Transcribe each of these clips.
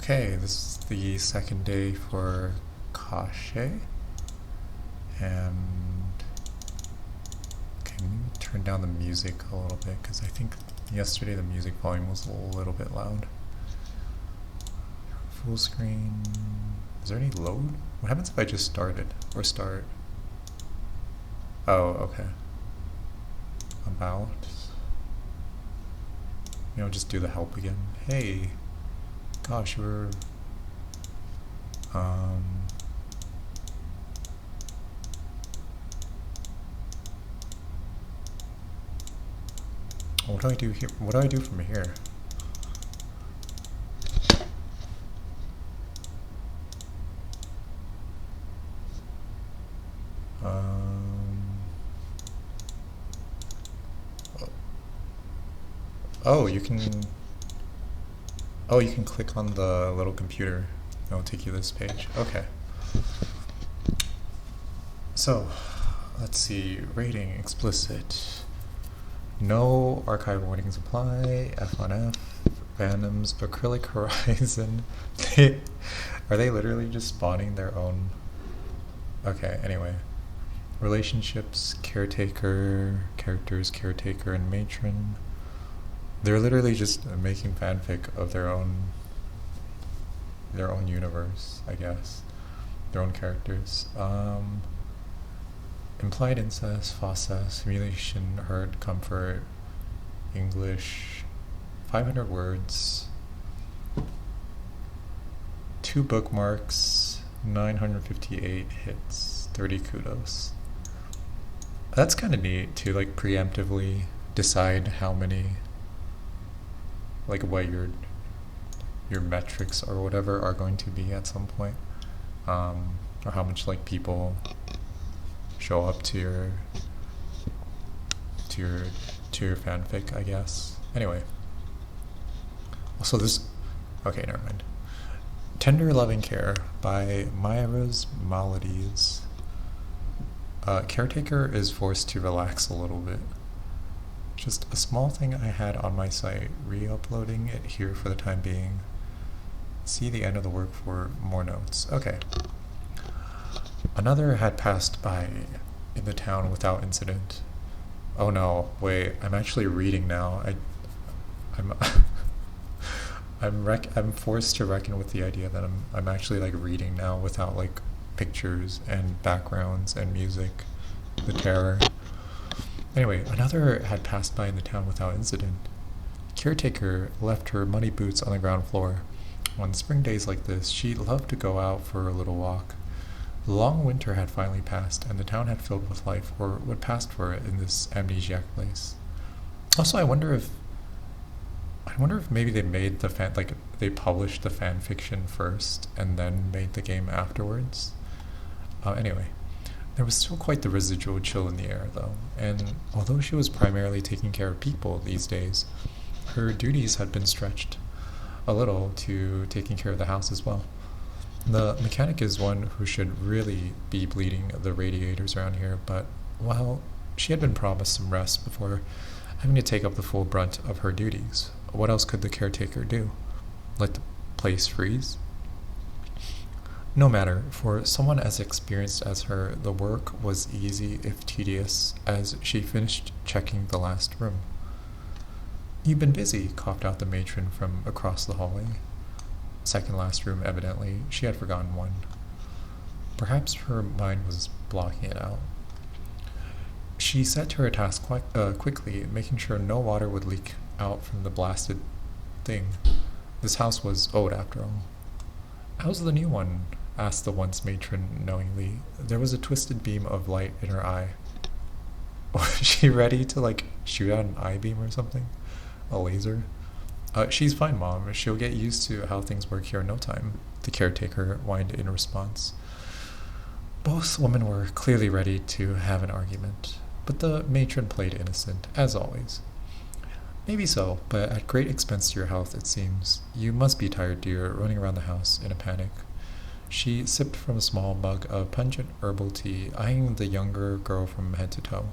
Okay, this is the second day for Kaschei, and okay, let me turn down the music a little bit because I think yesterday the music volume was a little bit loud. Full screen. Is there any load? What happens if I just started or start? Oh, okay. About. Just do the help again. Hey, gosh, we're what do I do here? What do I do from here? Oh, you can. Oh, you can click on the little computer. It'll take you to this page. Okay. So, let's see. Rating explicit. No archive warnings apply. F on F. Randoms. Acrylic Horizon. Are they literally just spawning their own? Okay, anyway. Relationships, caretaker, characters, caretaker, and matron. They're literally just making fanfic of their own universe, I guess. Their own characters. Implied incest, fossa, simulation, hurt, comfort, English, 500 words, 2 bookmarks, 958 hits, 30 kudos. That's kind of neat to like preemptively decide how many, like what your metrics or whatever are going to be at some point, or how much like people show up to your fanfic, I guess. Anyway, also this. Okay, never mind. Tender Loving Care by Myra's Maladies. Caretaker is forced to relax a little bit. Just a small thing I had on my site, re-uploading it here for the time being. See the end of the work for more notes. Okay. Another had passed by in the town without incident. Oh no, wait, I'm actually reading now. I'm I'm forced to reckon with the idea that I'm actually like reading now without like pictures and backgrounds and music. The terror. Anyway, another had passed by in the town without incident. Caretaker left her muddy boots on the ground floor. On spring days like this, she loved to go out for a little walk. The long winter had finally passed, and the town had filled with life, or what passed for it in this amnesiac place. Also, I wonder if maybe they made they published the fan fiction first and then made the game afterwards. Anyway, there was still quite the residual chill in the air, though, and although she was primarily taking care of people these days, her duties had been stretched a little to taking care of the house as well. The mechanic is one who should really be bleeding the radiators around here, but, well, she had been promised some rest before having to take up the full brunt of her duties. What else could the caretaker do? Let the place freeze? No matter, for someone as experienced as her, the work was easy if tedious as she finished checking the last room. "You've been busy," coughed out the matron from across the hallway. Second last room, evidently. She had forgotten one. Perhaps her mind was blocking it out. She set to her task quickly, making sure no water would leak out from the blasted thing. This house was old, after all. "How's the new one?" asked the once matron knowingly. There was a twisted beam of light in her eye. Was she ready to, like, shoot out an eye beam or something? A laser? She's fine, Mom. She'll get used to how things work here in no time," the caretaker whined in response. Both women were clearly ready to have an argument, but the matron played innocent, as always. "Maybe so, but at great expense to your health, it seems. You must be tired, dear, running around the house in a panic." She sipped from a small mug of pungent herbal tea, eyeing the younger girl from head to toe.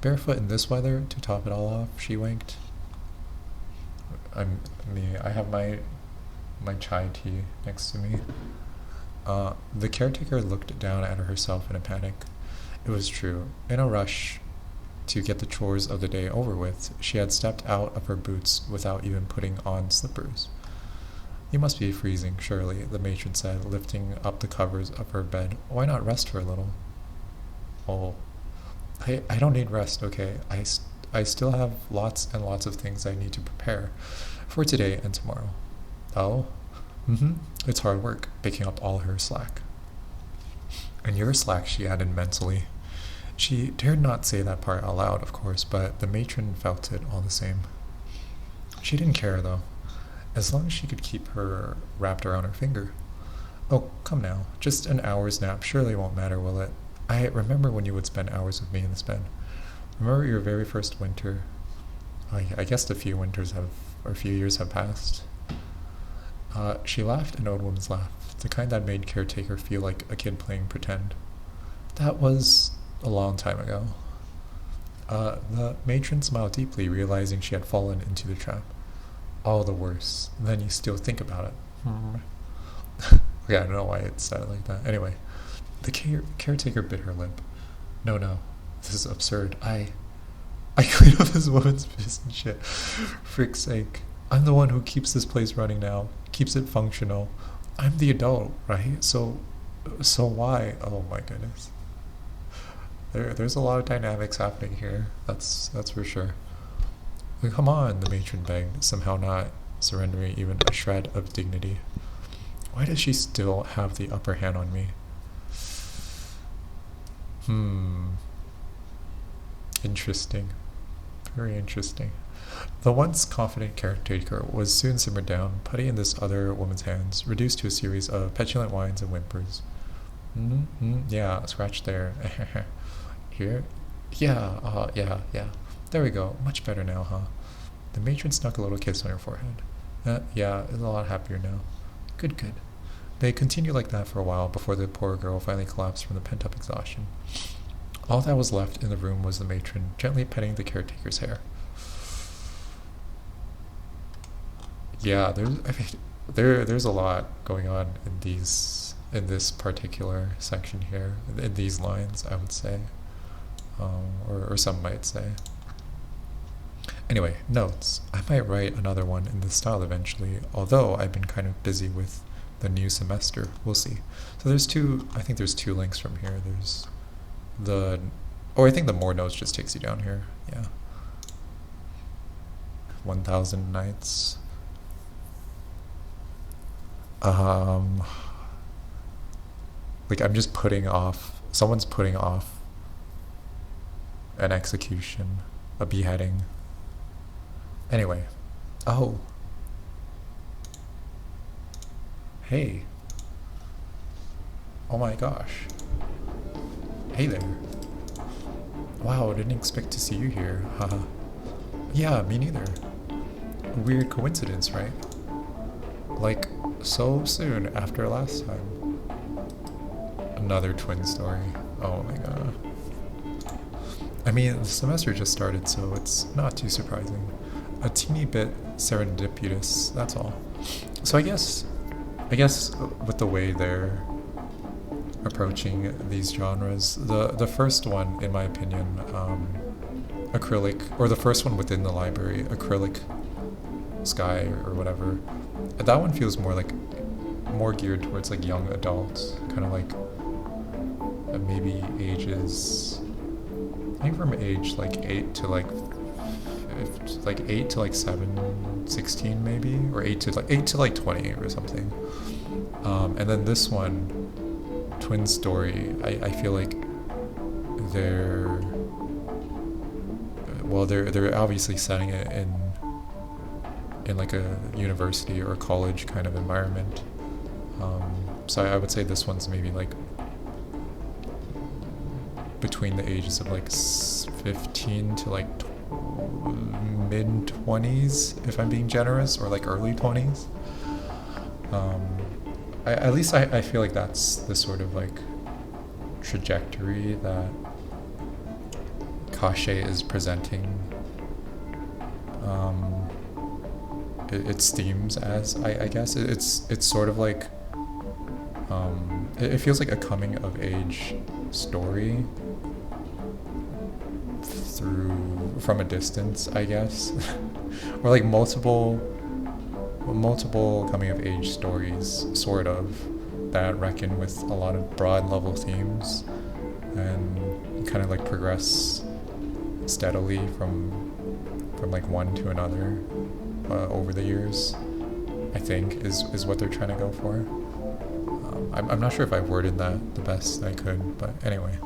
"Barefoot in this weather, to top it all off," she winked. I have my my chai tea next to me. The caretaker looked down at herself in a panic. It was true. In a rush to get the chores of the day over with, she had stepped out of her boots without even putting on slippers. You must be freezing, surely, the matron said, lifting up the covers of her bed. Why not rest for a little? Oh, I don't need rest, okay? I still have lots and lots of things I need to prepare for today and tomorrow. Oh? Mm-hmm. It's hard work, picking up all her slack. And your slack, she added mentally. She dared not say that part out loud, of course, but the matron felt it all the same. She didn't care, though, as long as she could keep her wrapped around her finger. Oh, come now. Just an hour's nap surely won't matter, will it? I remember when you would spend hours with me in this bed. Remember your very first winter? I guess a few years have passed. She laughed an old woman's laugh, the kind that made caretaker feel like a kid playing pretend. That was a long time ago. The matron smiled deeply, realizing she had fallen into the trap. All the worse. Then you still think about it. Okay, I don't know why it said it like that. Anyway, the caretaker bit her lip. No, this is absurd. I clean up this woman's piss and shit. Frick's sake. I'm the one who keeps this place running now, keeps it functional. I'm the adult, right? So why? Oh my goodness. There's a lot of dynamics happening here. That's for sure. Come on, the matron begged, somehow not surrendering even a shred of dignity. Why does she still have the upper hand on me? Interesting. Very interesting. The once confident caretaker was soon simmered down, putty in this other woman's hands, reduced to a series of petulant whines and whimpers. Yeah, scratch there. Here? Yeah, yeah. There we go. Much better now, huh? The matron snuck a little kiss on her forehead. Yeah, is a lot happier now. Good. They continued like that for a while before the poor girl finally collapsed from the pent-up exhaustion. All that was left in the room was the matron, gently petting the caretaker's hair. Yeah, there's a lot going on in this particular section here, in these lines, I would say, or some might say. Anyway, notes. I might write another one in this style eventually, although I've been kind of busy with the new semester. We'll see. So I think there's two links from here. There's I think the more notes just takes you down here. Yeah. 1,000 nights. Someone's putting off an execution, a beheading. Anyway. Oh. Hey. Oh my gosh. Hey there. Wow, didn't expect to see you here. Haha. Yeah, me neither. Weird coincidence, right? Like, so soon after last time. Another twin story. Oh my god. I mean, the semester just started, so it's not too surprising. A teeny bit serendipitous, that's all. So I guess with the way they're approaching these genres, the first one, in my opinion, acrylic, or the first one within the library, acrylic sky or whatever, that one feels more geared towards like young adults, kind of like maybe ages, I think from age like 8 to like 7, 16 maybe, or 8 to like 20 or something. And then this one, Twin Story, I feel like they're obviously setting it in like a university or a college kind of environment. So I would say this one's maybe like between the ages of like 15 to like mid-20s, if I'm being generous, or like early 20s. At least I feel like that's the sort of like trajectory that Kaschei is presenting its themes as. I guess it's sort of like it feels like a coming of age story through from a distance, I guess, or like multiple coming of age stories, sort of, that reckon with a lot of broad level themes and kind of like progress steadily from like one to another over the years, I think is what they're trying to go for. I'm not sure if I worded that the best I could, but anyway.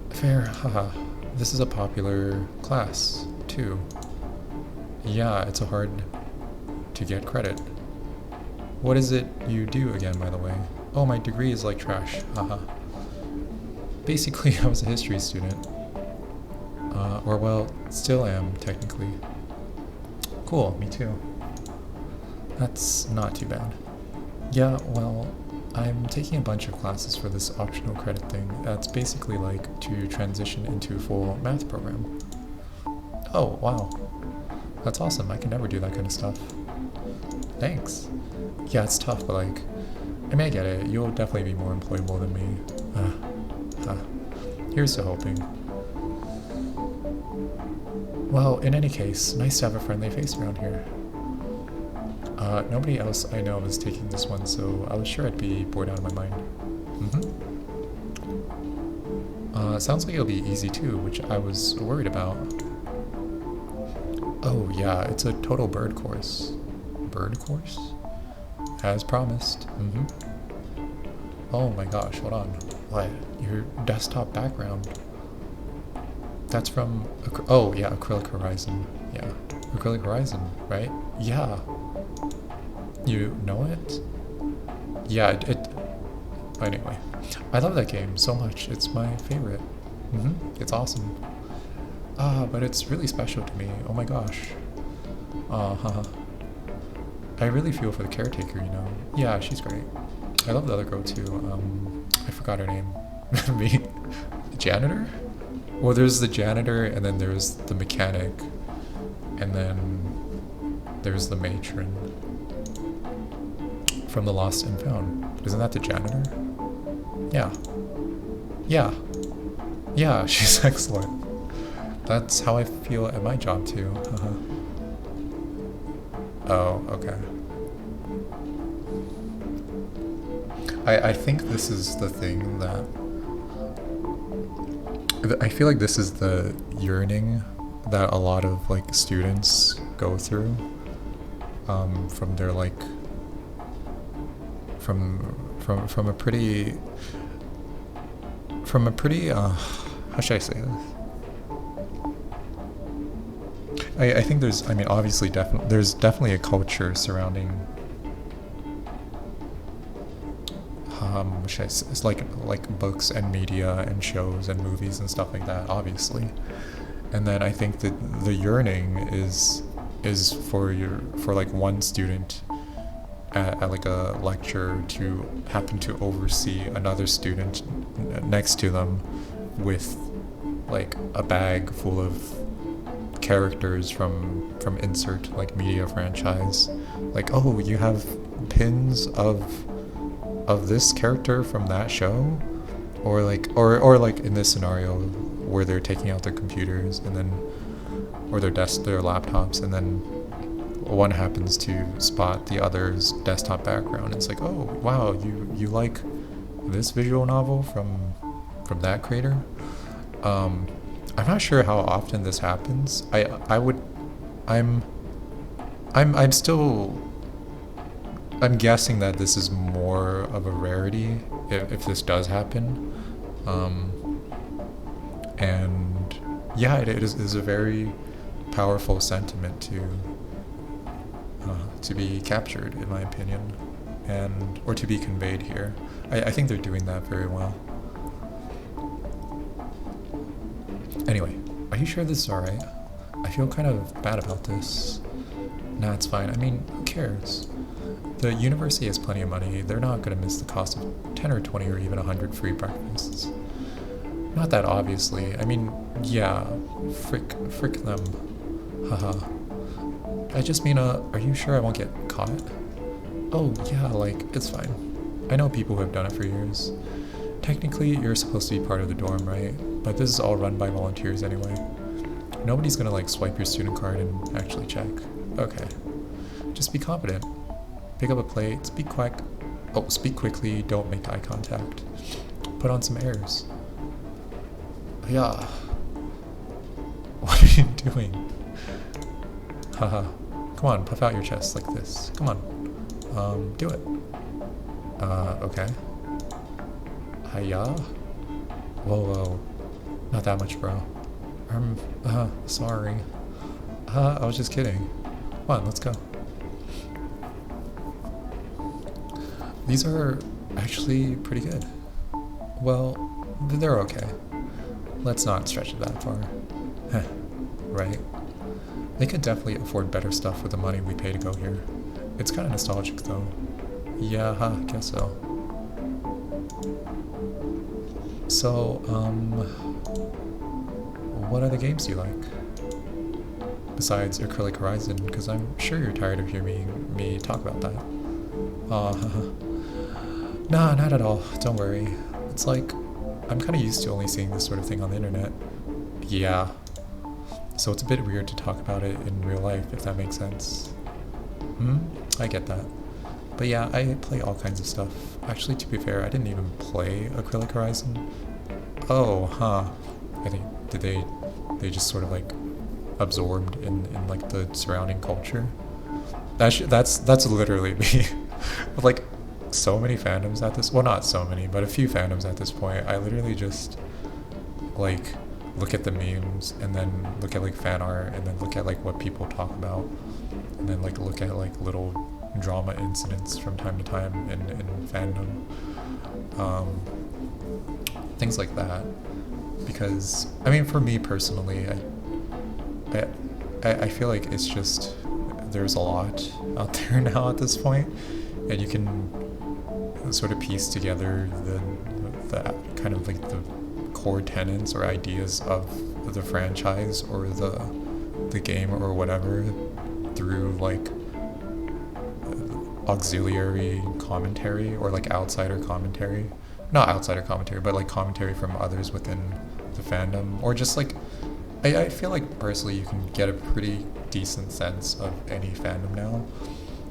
Fair, haha. This is a popular class, too. Yeah, it's a hard to get credit. What is it you do again, by the way? Oh, my degree is like trash, haha. Basically, I was a history student. Or well, still am, technically. Cool, me too. That's not too bad. Yeah, well, I'm taking a bunch of classes for this optional credit thing. That's basically like to transition into a full math program. Oh, wow. That's awesome. I can never do that kind of stuff. Thanks. Yeah, it's tough, but like, I mean, I get it. You'll definitely be more employable than me. Here's to hoping. Well, in any case, nice to have a friendly face around here. Nobody else I know is taking this one, so I was sure I'd be bored out of my mind. Sounds like it'll be easy too, which I was worried about. Oh yeah, it's a total bird course. Bird course? As promised. Oh my gosh, hold on. What? Your desktop background. That's from, oh yeah, Acrylic Horizon. Yeah, Acrylic Horizon, right? Yeah. You know it? Yeah, it anyway. I love that game so much. It's my favorite. It's awesome. But it's really special to me. Oh my gosh. I really feel for the caretaker, you know? Yeah, she's great. I love the other girl too. I forgot her name. Me? The janitor? Well, there's the janitor, and then there's the mechanic, and then there's the matron from the Lost and Found. Isn't that the janitor? Yeah. Yeah. Yeah, she's excellent. That's how I feel at my job too. Oh, okay. I think this is the thing that I feel like this is the yearning that a lot of like students go through from their like from a pretty how should I say this? I think there's, I mean, obviously there's definitely a culture surrounding should I say, it's like books and media and shows and movies and stuff like that, obviously. And then I think that the yearning is for like one student at like a lecture to happen to oversee another student next to them with like a bag full of characters from insert like media franchise. Like, oh, you have pins of this character from that show, or like in this scenario where they're taking out their computers and then or their laptops, and then one happens to spot the other's desktop background. It's like, oh wow, you like this visual novel from that creator. I'm not sure how often this happens. I'm guessing that this is more of a rarity if this does happen. And yeah, it is a very powerful sentiment to be captured, in my opinion, or to be conveyed here. I think they're doing that very well. Anyway, are you sure this is alright? I feel kind of bad about this. Nah, it's fine. I mean, who cares? The university has plenty of money. They're not going to miss the cost of 10 or 20 or even 100 free breakfasts. Not that obviously. I mean, yeah, frick them. Haha. I just mean, are you sure I won't get caught? Oh, yeah, like, it's fine. I know people who have done it for years. Technically, you're supposed to be part of the dorm, right? But this is all run by volunteers anyway. Nobody's gonna, like, swipe your student card and actually check. Okay. Just be confident. Pick up a plate, speak quickly, don't make eye contact. Put on some airs. Yeah. What are you doing? Haha. Come on, puff out your chest like this. Come on. Do it. Okay. Hiya? Whoa. Not that much, bro. Sorry. I was just kidding. Come on, let's go. These are actually pretty good. Well, they're okay. Let's not stretch it that far. Right? They could definitely afford better stuff with the money we pay to go here. It's kind of nostalgic though. Yeah, guess so. So, what other games do you like? Besides Acrylic Horizon, because I'm sure you're tired of hearing me talk about that. Nah, not at all. Don't worry. It's like, I'm kind of used to only seeing this sort of thing on the internet. Yeah. So it's a bit weird to talk about it in real life, if that makes sense. I get that. But yeah, I play all kinds of stuff. Actually, to be fair, I didn't even play Acrylic Horizon. Oh, huh. I think, they just sort of like absorbed in like the surrounding culture? That's literally me. Like, so many fandoms at this, well, not so many, but a few fandoms at this point, I literally just like look at the memes and then look at like fan art and then look at like what people talk about and then like look at like little drama incidents from time to time in fandom, things like that. Because I mean, for me personally, I feel like it's just, there's a lot out there now at this point, and you can sort of piece together the kind of like the core tenets or ideas of the franchise or the game or whatever through like auxiliary commentary or like outsider commentary. Not outsider commentary, but like commentary from others within the fandom, or just like I feel like personally you can get a pretty decent sense of any fandom now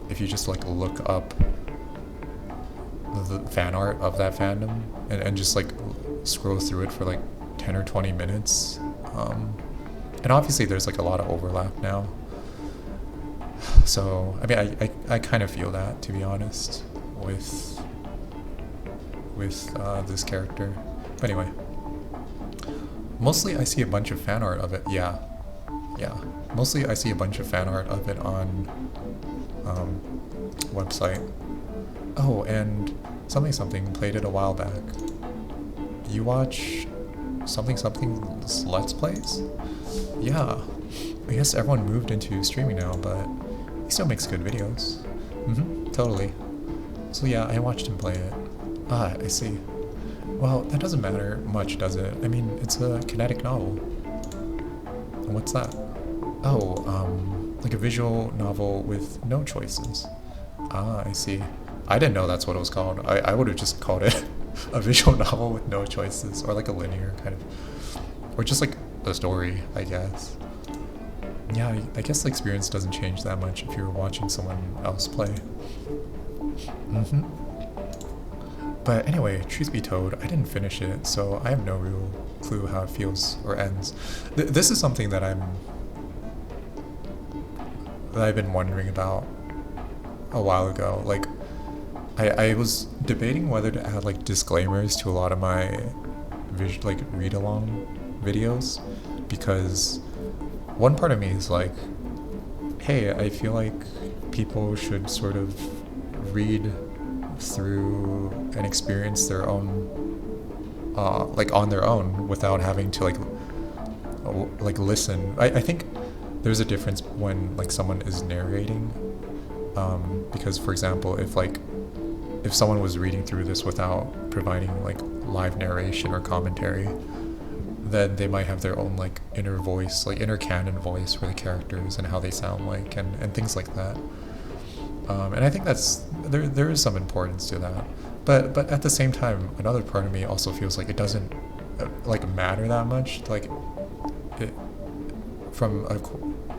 if you just like look up the fan art of that fandom and just like scroll through it for like 10 or 20 minutes. And obviously there's like a lot of overlap now. So, I mean, I kind of feel that, to be honest, with this character. But anyway, mostly I see a bunch of fan art of it. Yeah. Mostly I see a bunch of fan art of it on website. Oh, and something played it a while back. You watch something's Let's Plays? Yeah. I guess everyone moved into streaming now, but he still makes good videos. Totally. So yeah, I watched him play it. Ah, I see. Well, that doesn't matter much, does it? I mean, it's a kinetic novel. What's that? Oh, like a visual novel with no choices. Ah, I see. I didn't know that's what it was called. I would have just called it a visual novel with no choices, or like a linear kind of, or just like a story, I guess. Yeah, I guess the experience doesn't change that much if you're watching someone else play. But anyway, truth be told, I didn't finish it, so I have no real clue how it feels or ends. This is something that I've been wondering about a while ago. Like, I was debating whether to add like disclaimers to a lot of my read-along videos, because one part of me is like, hey, I feel like people should sort of read through and experience their own, like on their own, without having to like listen. I think there's a difference when like someone is narrating, because for example, if someone was reading through this without providing like live narration or commentary, then they might have their own like inner voice, like inner canon voice for the characters and how they sound like, and things like that. And I think that's there is some importance to that, but at the same time, another part of me also feels like it doesn't like matter that much. Like it from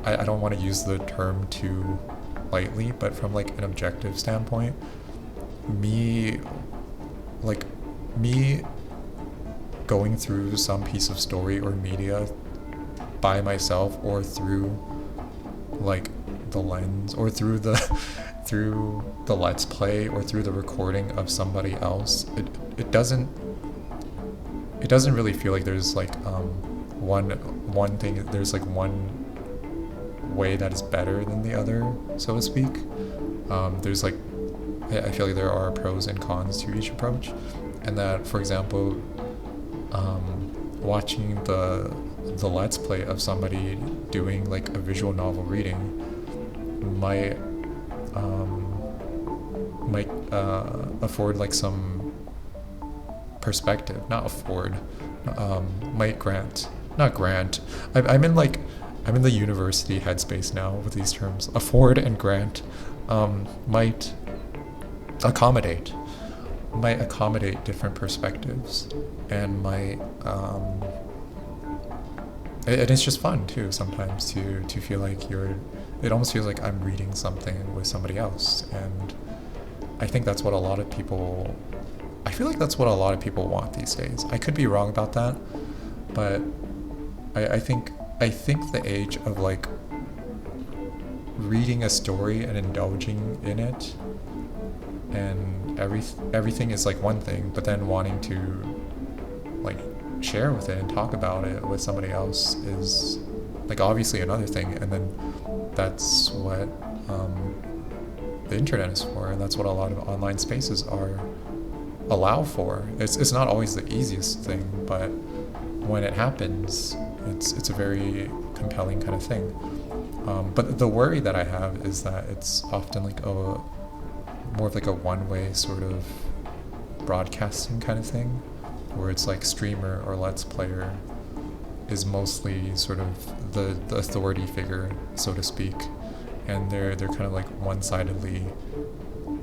I don't want to use the term too lightly, but from like an objective standpoint, me going through some piece of story or media by myself, or through like the lens, or through the through the let's play, or through the recording of somebody else, it doesn't really feel like there's like one thing, there's like one way that is better than the other, so to speak. There's like, I feel like there are pros and cons to each approach, and that, for example, watching the let's play of somebody doing like a visual novel reading might afford like some perspective, I'm in the university headspace now with these terms. Afford and grant might accommodate different perspectives, and might and it's just fun too sometimes to feel like it almost feels like I'm reading something with somebody else. And I think that's what I feel like that's what a lot of people want these days. I could be wrong about that, but I think the age of like reading a story and indulging in it, and everything is like one thing, but then wanting to like share with it and talk about it with somebody else is like obviously another thing. And then that's what the internet is for, and that's what a lot of online spaces allow for. It's not always the easiest thing, but when it happens, it's a very compelling kind of thing. But the worry that I have is that it's often like more of like a one-way sort of broadcasting kind of thing, where it's like streamer or let's player is mostly sort of the authority figure, so to speak, and they're kind of like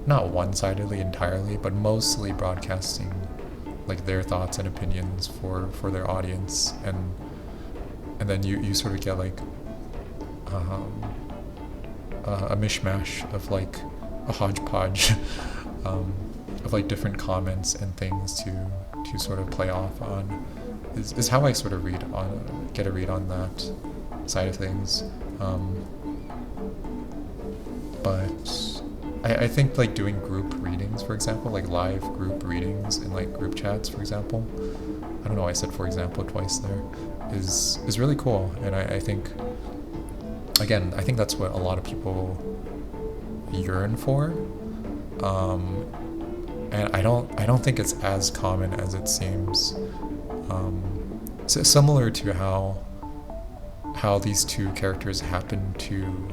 not one-sidedly entirely, but mostly broadcasting like their thoughts and opinions for their audience, and then you sort of get like a mishmash of like a hodgepodge of like different comments and things to sort of play off on, is how I sort of get a read on that side of things. But I think like doing group readings, for example, like live group readings in like group chats, for example, I don't know, I said for example twice there, is really cool. And I think, again, I think that's what a lot of people yearn for. And I don't think it's as common as it seems. So similar to how these two characters happen to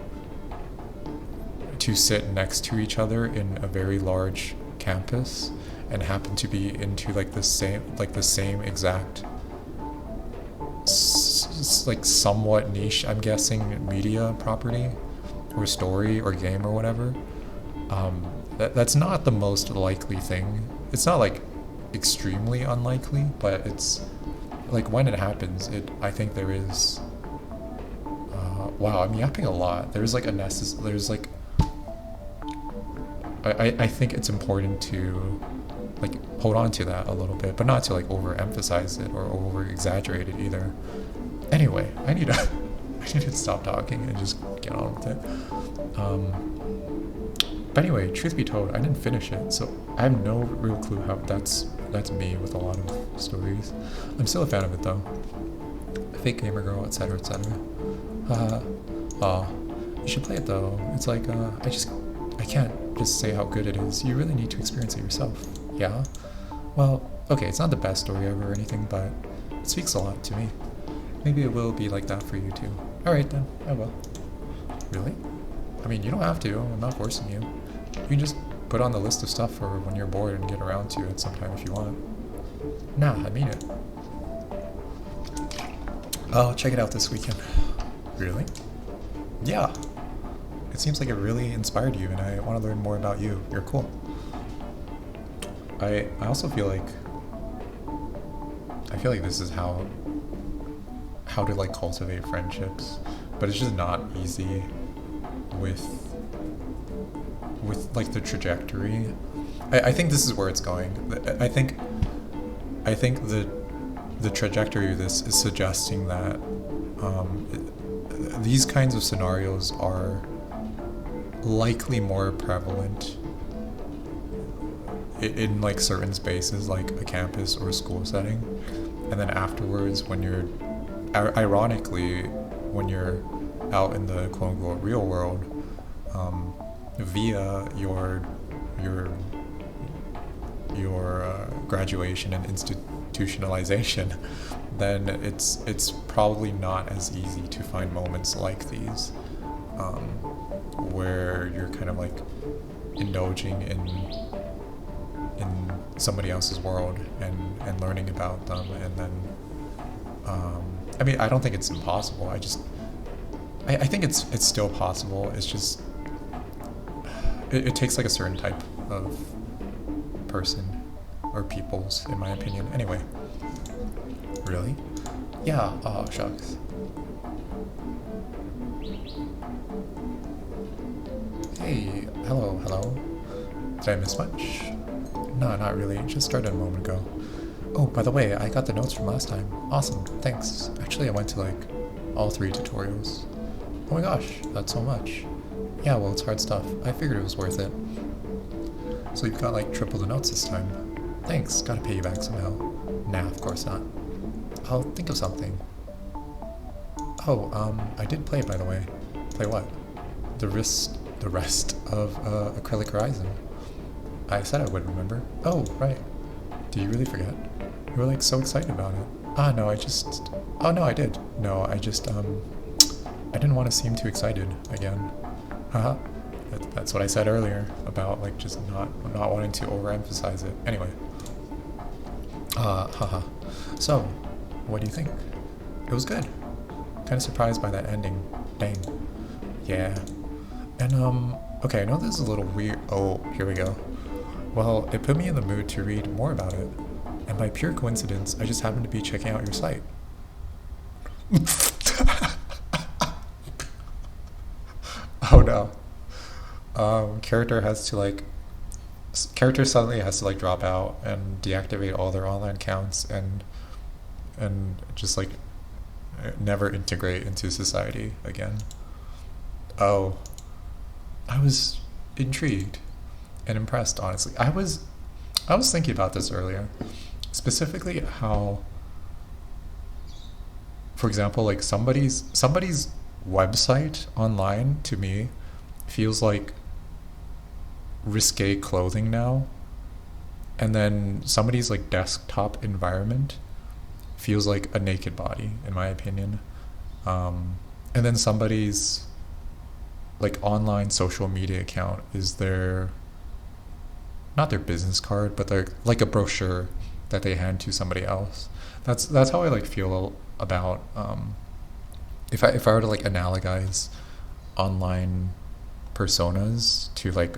sit next to each other in a very large campus, and happen to be into like the same exact like somewhat niche, I'm guessing, media property or story or game or whatever. That's not the most likely thing. It's not like extremely unlikely, but it's like when it happens, I think there is wow, I'm yapping a lot. There's like I think it's important to like hold on to that a little bit, but not to like overemphasize it or over exaggerate it either. Anyway, I need to stop talking and just get on with it. But anyway, truth be told, I didn't finish it, so I have no real clue how that's me with a lot of stories. I'm still a fan of it though. Fake Gamer Girl, etc., etc. You should play it though. It's like I can't just say how good it is. You really need to experience it yourself. Yeah? Well, okay, it's not the best story ever or anything, but it speaks a lot to me. Maybe it will be like that for you too. Alright then, I will. Really? I mean, you don't have to. I'm not forcing you. You can just put on the list of stuff for when you're bored and get around to it sometime if you want. Nah, I mean it. I'll check it out this weekend. Really? Yeah. It seems like it really inspired you, and I want to learn more about you. You're cool. I also feel like this is how to like cultivate friendships, but it's just not easy with like the trajectory. I think this is where it's going. I think the trajectory of this is suggesting that these kinds of scenarios are likely more prevalent in like certain spaces like a campus or a school setting, and then afterwards when you're ironically when you're out in the quote unquote real world, via your graduation and institutionalization, then it's probably not as easy to find moments like these, where you're kind of like indulging in somebody else's world and learning about them, and then I mean, I don't think it's impossible. I think it's still possible. It's just it takes like a certain type of person or peoples, in my opinion. Anyway. Really? Yeah. Oh, shucks. Hey. Hello. Did I miss much? No, not really. It just started a moment ago. Oh, by the way, I got the notes from last time. Awesome. Thanks. Actually, I went to like all 3 tutorials. Oh my gosh, that's so much. Yeah, well, it's hard stuff. I figured it was worth it. So you've got like triple the notes this time. Thanks. Gotta pay you back somehow. Nah, of course not. I'll think of something. Oh, I did play, by the way. Play what? The rest of Acrylic Horizon. I said I would remember. Oh, right. Did you really forget? You were like so excited about it. Oh no, I did. No, I didn't want to seem too excited again. Haha. That's what I said earlier about like just not wanting to overemphasize it. Anyway. Haha. So, what do you think? It was good. Kind of surprised by that ending. Dang. Yeah. And okay, I know this is a little weird. Oh, here we go. Well, it put me in the mood to read more about it. And by pure coincidence, I just happened to be checking out your site. Oh no. Character suddenly has to like drop out and deactivate all their online accounts and just like never integrate into society again. Oh, I was intrigued and impressed, honestly. I was thinking about this earlier, specifically how, for example, like somebody's website online to me feels like risque clothing now, and then somebody's like desktop environment feels like a naked body, in my opinion, and then somebody's like online social media account is not their business card, but they're like a brochure that they hand to somebody else. That's how I like feel about if I were to like analogize online personas to like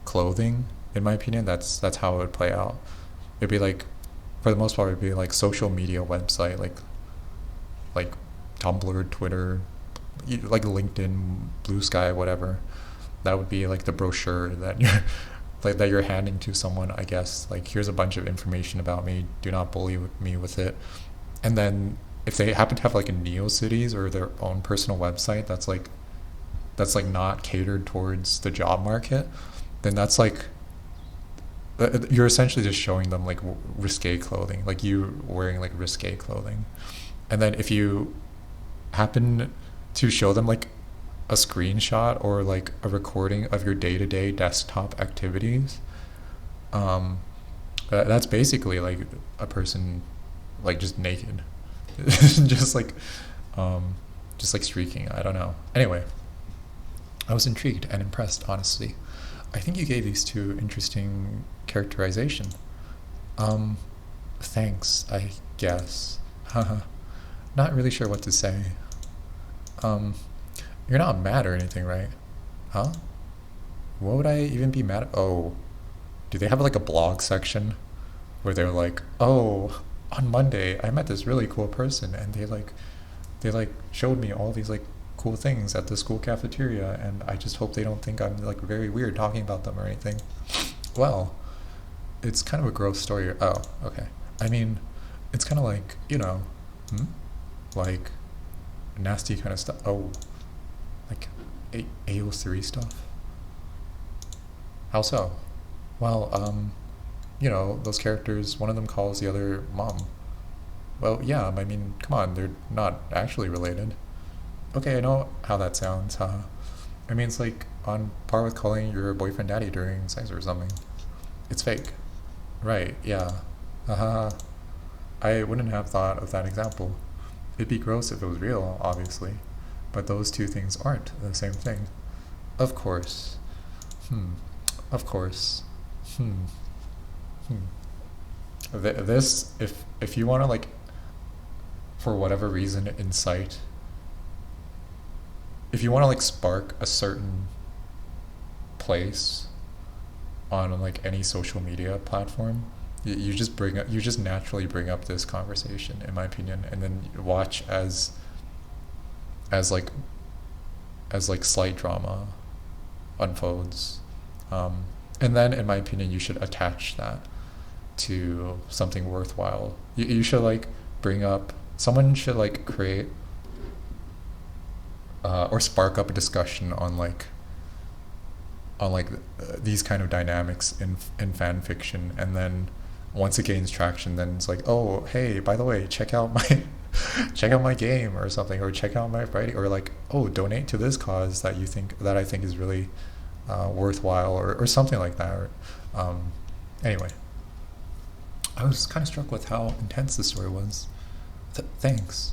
clothing, in my opinion, that's how it would play out. It'd be like, for the most part, it'd be like social media website, like Tumblr, Twitter, like LinkedIn, Blue Sky, whatever. That would be like the brochure that you're like that you're handing to someone, I guess. Like, here's a bunch of information about me. Do not bully me with it. And then if they happen to have like a NeoCities or their own personal website that's like not catered towards the job market, then that's like you're essentially just showing them like risque clothing, like you wearing like risque clothing. And then if you happen to show them like a screenshot or like a recording of your day-to-day desktop activities, that's basically like a person like just naked, just like streaking. I don't know. Anyway, I was intrigued and impressed, honestly. I think you gave these two interesting characterization. Thanks, I guess. Not really sure what to say. Um, you're not mad or anything, right? Huh? What would I even be mad at? Oh, do they have like a blog section where they're like, oh, on Monday I met this really cool person and they showed me all these like cool things at the school cafeteria and I just hope they don't think I'm like very weird talking about them or anything. Well, it's kind of a gross story. Oh, okay. I mean, it's kind of like, like nasty kind of stuff. Oh, like AO3 stuff. How so? Well, those characters, one of them calls the other mom. Well, yeah, I mean, come on, they're not actually related. Okay, I know how that sounds, haha. I mean, it's like on par with calling your boyfriend daddy during sex or something. It's fake. Right, yeah. Haha. I wouldn't have thought of that example. It'd be gross if it was real, obviously. But those two things aren't the same thing. Of course. Hmm. Of course. Hmm. Hmm. This, if you want to like, for whatever reason, incite, if you want to like spark a certain place on like any social media platform, you just naturally bring up this conversation, in my opinion, and then watch as like slight drama unfolds, and then in my opinion you should attach that to something worthwhile. You should like bring up, someone should like create or spark up a discussion on these kind of dynamics in fan fiction, and then once it gains traction, then it's like, oh hey, by the way, check out my check out my game or something, or check out my writing, or like, oh, donate to this cause that I think is really worthwhile, or something like that. Or, anyway, I was kind of struck with how intense the story was. Thanks.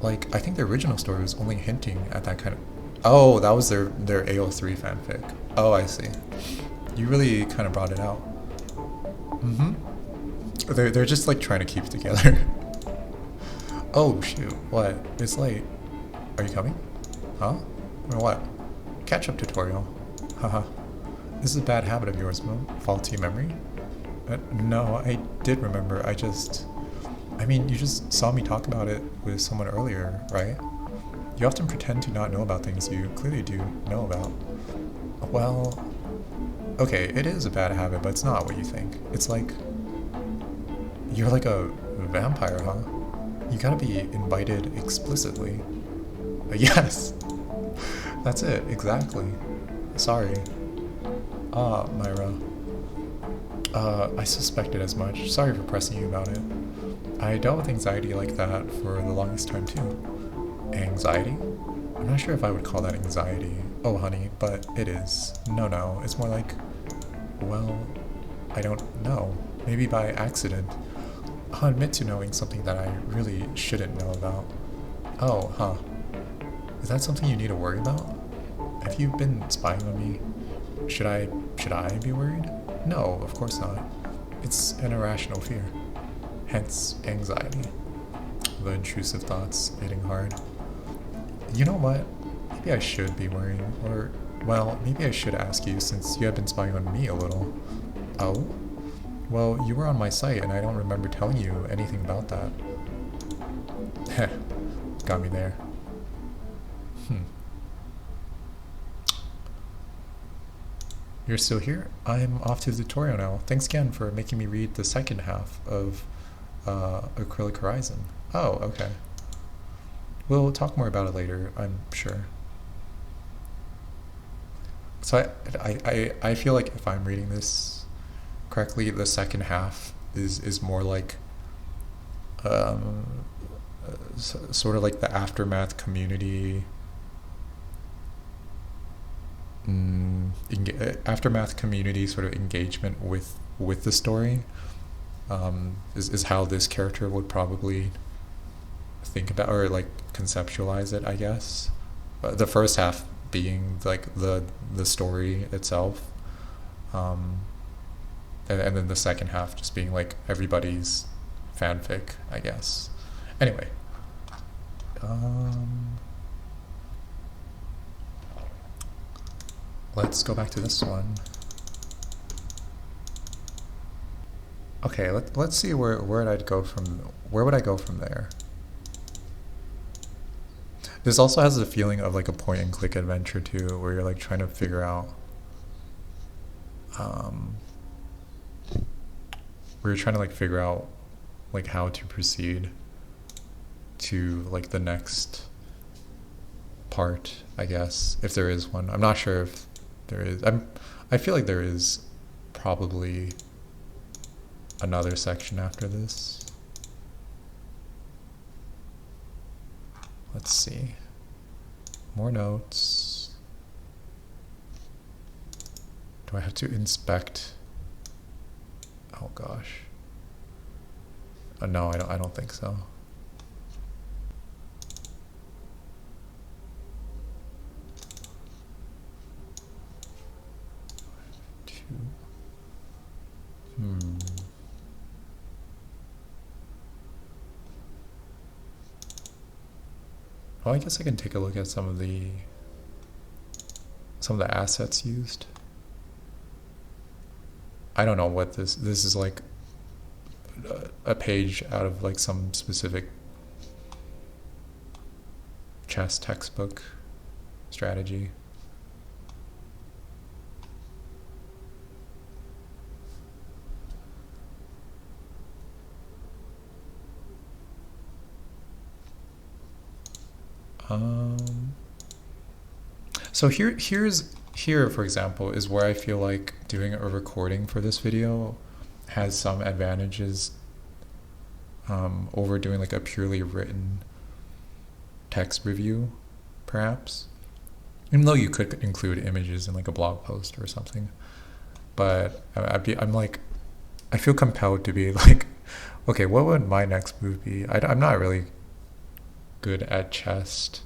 Like, I think the original story was only hinting at that kind of. Oh, that was their AO3 fanfic. Oh, I see. You really kind of brought it out. Mm-hmm. They're just like trying to keep it together. Oh shoot! What? It's late. Are you coming? Huh? Or what? Catch-up tutorial. Haha. This is a bad habit of yours, Mo. Faulty memory? No, I did remember. I mean, you just saw me talk about it with someone earlier, right? You often pretend to not know about things you clearly do know about. Well, okay, it is a bad habit, but it's not what you think. It's like, you're like a vampire, huh? You gotta be invited explicitly. Yes! That's it, exactly. Sorry. Ah, Myra. I suspected as much. Sorry for pressing you about it. I dealt with anxiety like that for the longest time too. Anxiety? I'm not sure if I would call that anxiety. Oh, honey, but it is. No, it's more like, well, I don't know. Maybe by accident. I'll admit to knowing something that I really shouldn't know about. Oh, huh. Is that something you need to worry about? Have you been spying on me? Should I be worried? No, of course not. It's an irrational fear. Hence, anxiety. The intrusive thoughts hitting hard. You know what? Maybe I should be worrying, or, well, maybe I should ask you since you have been spying on me a little. Oh? Well, you were on my site and I don't remember telling you anything about that. Heh, got me there. You're still here? I'm off to the tutorial now. Thanks again for making me read the second half of Acrylic Horizon. Oh, okay. We'll talk more about it later, I'm sure. So I feel like if I'm reading this correctly, the second half is more like sort of like the aftermath community aftermath community sort of engagement with the story, is how this character would probably think about or like conceptualize it, I guess. The first half being like the story itself, and then the second half just being like everybody's fanfic, I guess. Anyway, um, let's go back to this one. Okay, let's see where I'd go from. Where would I go from there? This also has the feeling of like a point and click adventure too, where you're like trying to figure out, um, where you're trying to like figure out like how to proceed to like the next part, I guess, if there is one. I'm not sure if there is. I feel like there is probably another section after this. Let's see. More notes. Do I have to inspect? Oh gosh. No, I don't think so. Well, I guess I can take a look at some of the assets used. I don't know what this is like a page out of like some specific chess textbook strategy. So here, for example, is where I feel like doing a recording for this video has some advantages over doing like a purely written text review, perhaps. Even though you could include images in like a blog post or something, but I'm like, I feel compelled to be like, okay, what would my next move be? I'm not really good at chess,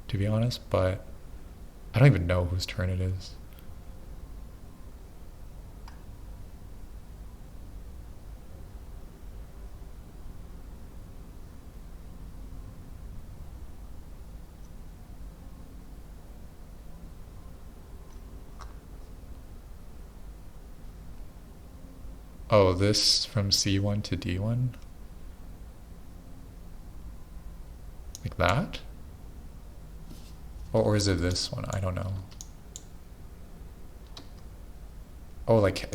to be honest, but I don't even know whose turn it is. Oh, this from C1 to D1? Like that? Or is it this one? I don't know. Oh, like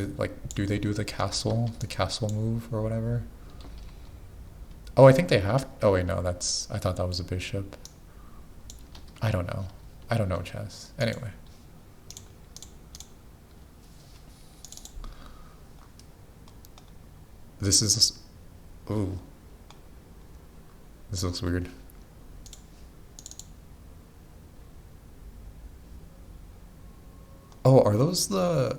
do they do the castle move or whatever? Oh, I think they have. Oh wait, no, I thought that was a bishop. I don't know. I don't know chess. Anyway. This is, ooh. This looks weird. Oh, are those the...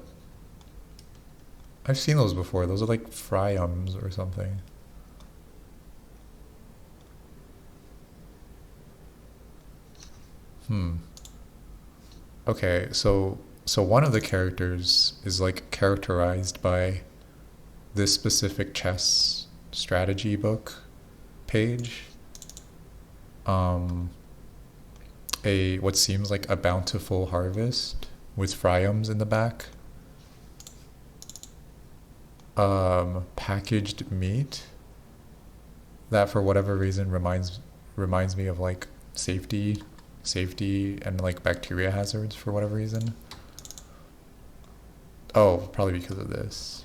I've seen those before. Those are like fryums or something. Okay, so one of the characters is like characterized by this specific chess strategy book page. What seems like a bountiful harvest with fryums in the back. Packaged meat that for whatever reason reminds me of like safety and like bacteria hazards for whatever reason. Oh, probably because of this.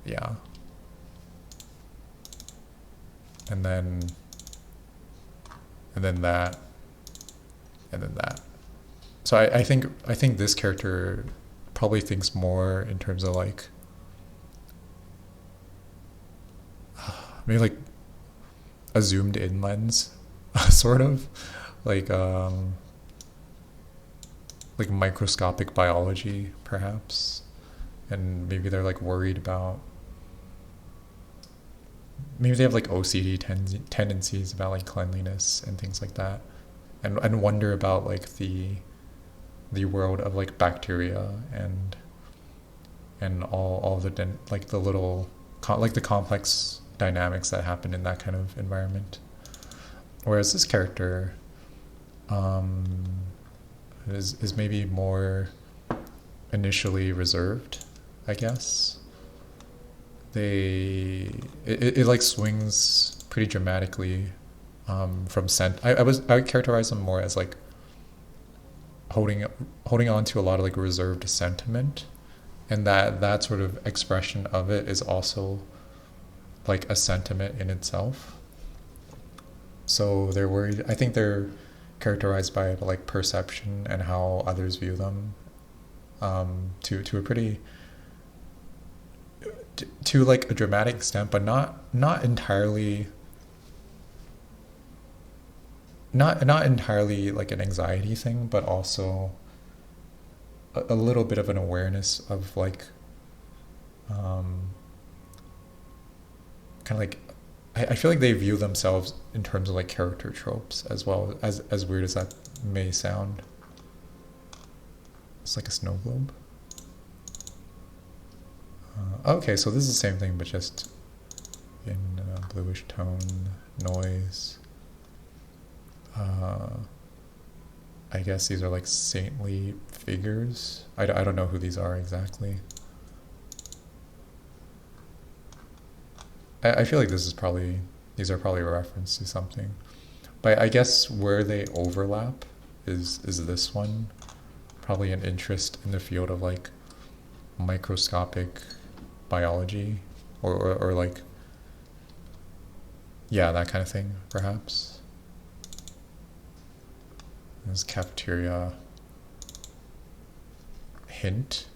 Yeah. And then that, and then that. So I think this character probably thinks more in terms of like maybe like a zoomed in lens, sort of like microscopic biology perhaps, and maybe they're like worried about, maybe they have like OCD tendencies about like cleanliness and things like that, and wonder about like the world of like bacteria and all the like the little like the complex dynamics that happen in that kind of environment. Whereas this character is maybe more initially reserved, I guess. It like swings pretty dramatically from I would characterize them more as like holding on to a lot of like reserved sentiment, and that sort of expression of it is also like a sentiment in itself. So they're worried. I think they're characterized by like perception and how others view them, to a pretty to like a dramatic extent, but not entirely. Not entirely like an anxiety thing, but also a little bit of an awareness of like kind of like I feel like they view themselves in terms of like character tropes as well, as weird as that may sound. It's like a snow globe. Okay, so this is the same thing, but just in a bluish tone, noise. I guess these are like saintly figures. I don't know who these are exactly. I feel like these are probably a reference to something. But I guess where they overlap is this one. Probably an interest in the field of like microscopic biology or like, yeah, that kind of thing, perhaps. This cafeteria hint.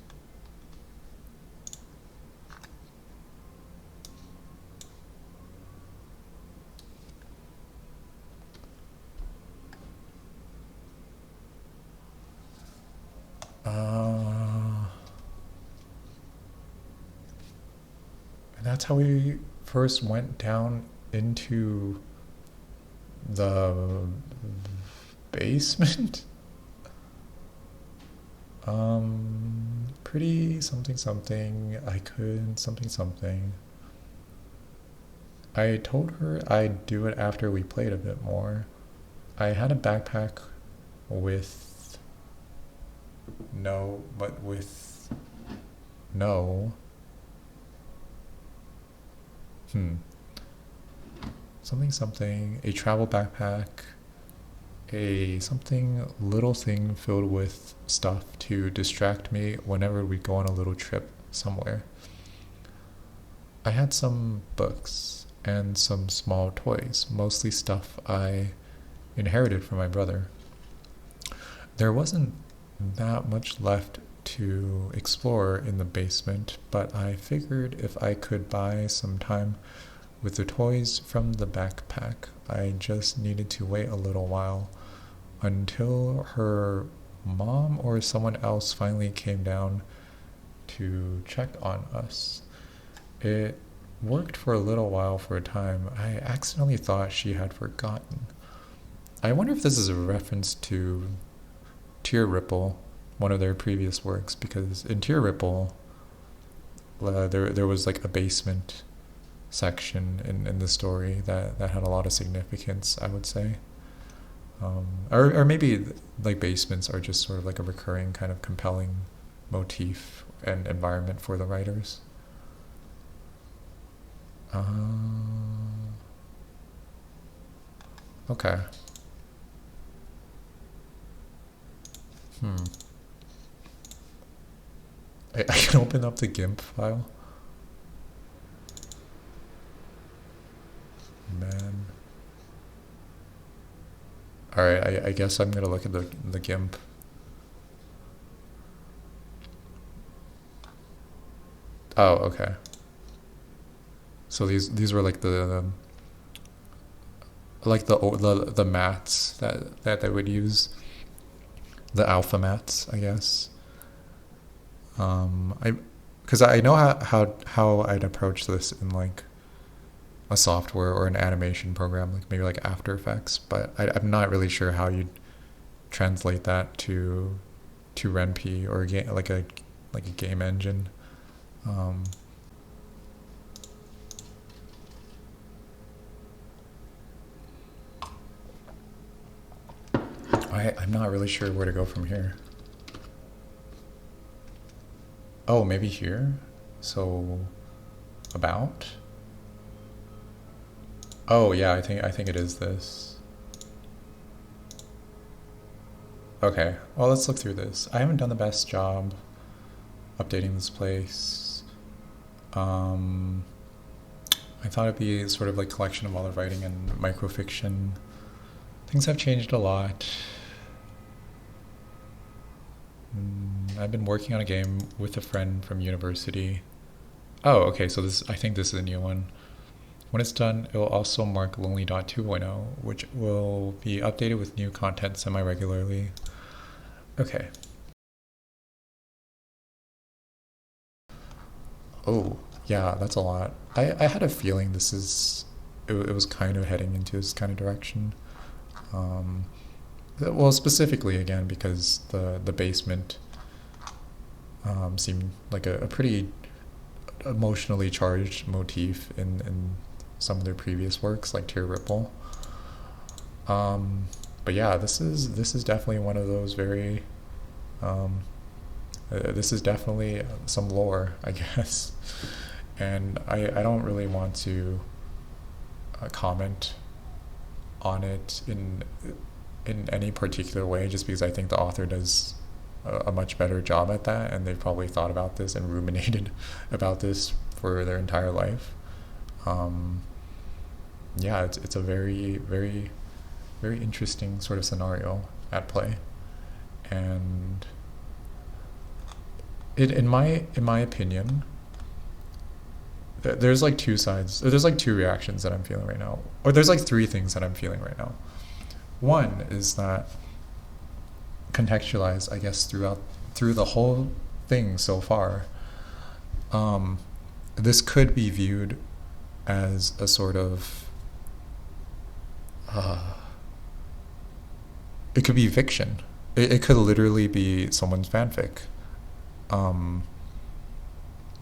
And that's how we first went down into the basement. Pretty something. I could something. I told her I'd do it after we played a bit more. I had a backpack with no. Something, a travel backpack, a something little thing filled with stuff to distract me whenever we go on a little trip somewhere. I had some books and some small toys, mostly stuff I inherited from my brother. There wasn't that much left to explore in the basement, but I figured if I could buy some time with the toys from the backpack, I just needed to wait a little while until her mom or someone else finally came down to check on us. It worked for a little while for a time. I accidentally thought she had forgotten. I wonder if this is a reference to Tear Ripple, one of their previous works, because in Tear Ripple, there was like a basement section in the story that had a lot of significance, I would say. Or maybe like basements are just sort of like a recurring kind of compelling motif and environment for the writers. Okay. I can open up the GIMP file. Man. Alright, I guess I'm gonna look at the GIMP. Oh, okay. So these were like the mats that they would use, the alpha mats, I guess. Because I know how I'd approach this in like a software or an animation program, like maybe like After Effects, but I'm not really sure how you'd translate that to RenP or like a game engine. I'm not really sure where to go from here. Oh, maybe here? So, about? Oh yeah, I think it is this. Okay, well let's look through this. I haven't done the best job updating this place. Um, I thought it'd be sort of like collection of all the writing and microfiction. Things have changed a lot. I've been working on a game with a friend from university. Oh, okay, so I think this is a new one. When it's done, it will also mark Lonely.2.0, which will be updated with new content semi-regularly. Okay. Oh, yeah, that's a lot. I had a feeling it was kind of heading into this kind of direction. Um, well, specifically again because the basement seemed like a pretty emotionally charged motif in some of their previous works, like Tear Ripple. But yeah, this is definitely one of those very. This is definitely some lore, I guess, and I don't really want to comment on it in any particular way, just because I think the author does a much better job at that, and they've probably thought about this and ruminated about this for their entire life. Um, yeah, it's a very very very interesting sort of scenario at play, and in my opinion, there's like two sides. There's like two reactions that I'm feeling right now, or there's like three things that I'm feeling right now. One is that contextualized, I guess, through the whole thing so far, um, this could be viewed as a sort of uh, it could be fiction. It could literally be someone's fanfic. Um,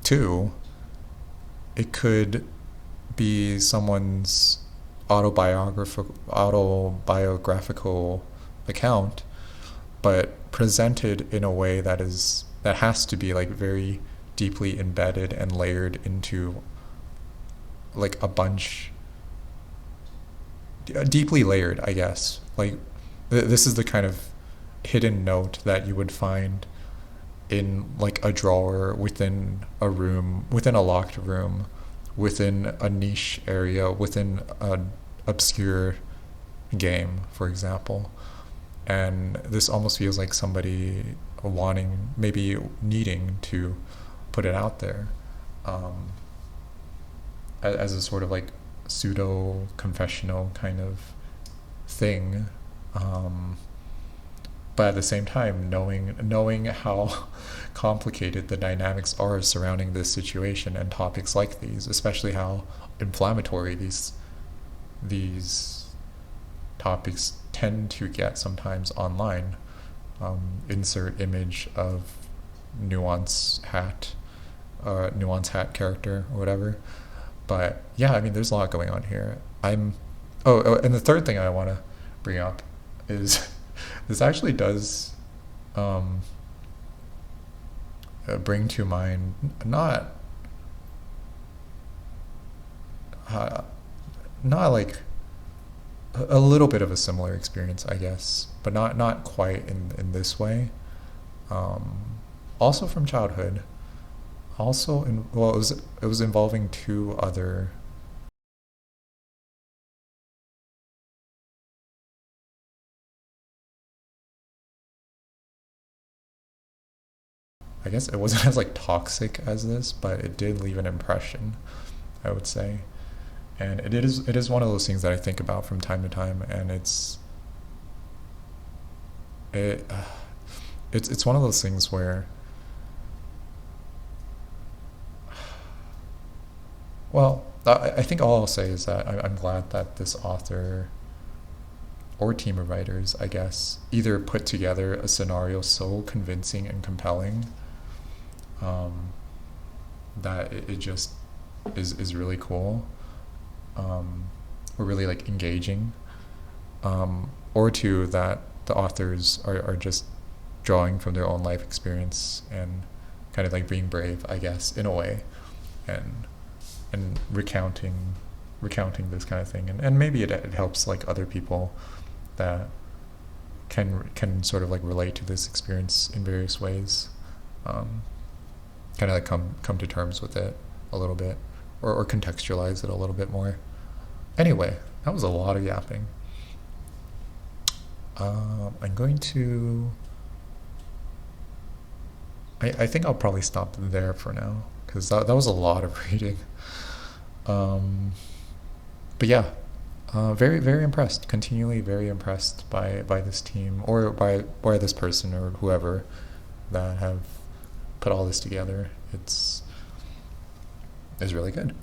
Two, it could be someone's autobiographical account, but presented in a way that has to be like very deeply embedded and layered into like a bunch, deeply layered, I guess. Like this is the kind of hidden note that you would find in like a drawer within a room, within a locked room, within a niche area, within an obscure game, for example. And this almost feels like somebody wanting, maybe needing to put it out there, um, as a sort of like pseudo confessional kind of thing. Um, but at the same time, knowing how complicated the dynamics are surrounding this situation and topics like these, especially how inflammatory these topics tend to get sometimes online. Insert image of nuance hat character or whatever. But yeah, I mean, there's a lot going on here. And the third thing I want to bring up is this actually does um, bring to mind not uh, not like a little bit of a similar experience, I guess, but not quite in this way. Also from childhood. Also, it was involving two other. I guess it wasn't as like toxic as this, but it did leave an impression, I would say. And it is one of those things that I think about from time to time, and it it's one of those things where, well, I think all I'll say is that I'm glad that this author or team of writers, I guess, either put together a scenario so convincing and compelling, um, that it just is really cool, or really like engaging, or two, that the authors are just drawing from their own life experience and kind of like being brave, I guess, in a way, and recounting this kind of thing, and maybe it helps like other people that can sort of like relate to this experience in various ways, kind of like come to terms with it a little bit, or contextualize it a little bit more. Anyway, that was a lot of yapping. I'm going to. I think I'll probably stop there for now because that was a lot of reading. But yeah, very very impressed. Continually very impressed by this team, or by this person or whoever that have put all this together. It's really good.